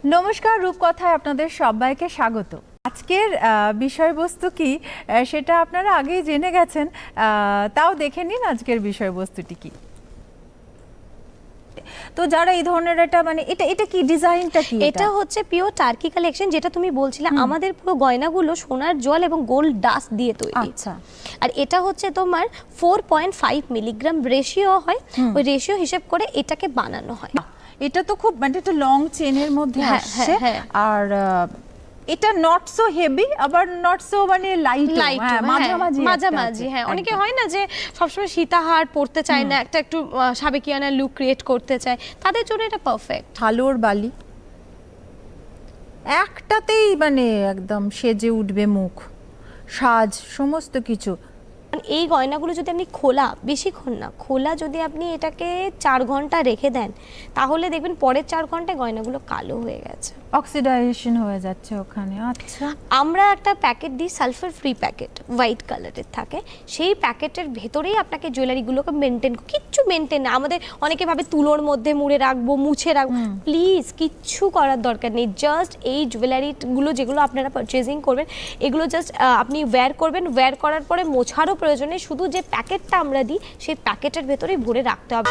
নমস্কার, রূপকথায় আপনাদের সবাইকে স্বাগত। আজকের বিষয়বস্তু কি সেটা আপনারা আগেই জেনে গেছেন, তাও দেখে নিন আজকের বিষয়বস্তুটি কি। তো যারা এই ধরনের একটা মানে এটা কি ডিজাইনটা কি? এটা হচ্ছে পিওর টার্কি কালেকশন, যেটা তুমি বলছিলে আমাদের পুরো গয়নাগুলো সোনার জল এবং গোল্ড ডাস্ট দিয়ে তৈরি। আচ্ছা। আর এটা হচ্ছে তোমার 4.5 মিলিগ্রাম রেশিও হয়, ওই রেশিও হিসেব করে এটাকে বানানো হয়। এটা তো খুব মানে একটা লং চেনের মধ্যে আসছে। আর এটা নট সো হেভি, আবার নট সো মানে লাইট, মাঝামাঝি। হ্যাঁ, অনেকে হয় না যে সবসময় সীতাহার পরতে চায় না, একটা একটু সাবেকিয়ানা লুক ক্রিয়েট করতে চায়, তাদের জন্য এটা পারফেক্ট। হালোর বালি একটাতেই মানে একদম সেজে উঠবে মুখ, সাজ সমস্ত কিছু। এই গয়নাগুলো যদি আপনি খোলা, বেশিক্ষণ না, খোলা যদি আপনি এটাকে 4 ঘন্টা রেখে দেন, তাহলে দেখবেন পরের 4 ঘন্টায় গয়নাগুলো কালো হয়ে গেছে, অক্সিডাইজেশন হয়ে যাচ্ছে ওখানে। আচ্ছা, আমরা একটা প্যাকেট দিই, সালফার ফ্রি প্যাকেট, হোয়াইট কালারের থাকে। সেই প্যাকেটের ভেতরেই আপনাকে জুয়েলারিগুলোকে কিচ্ছু মেনটেন না। আমাদের অনেকে ভাবে তুলোর মধ্যে মুড়ে রাখবো, মুছে রাখবো, প্লিজ কিচ্ছু করার দরকার নেই। জাস্ট এই জুয়েলারিগুলো যেগুলো আপনারা পারচেজিং করবেন, এগুলো জাস্ট আপনি ওয়্যার করবেন, ওয়্যার করার পরে মোছারও প্রয়োজনে শুধু যে প্যাকেটটা আমরা দিই সেই প্যাকেটের ভেতরেই ভরে রাখতে হবে।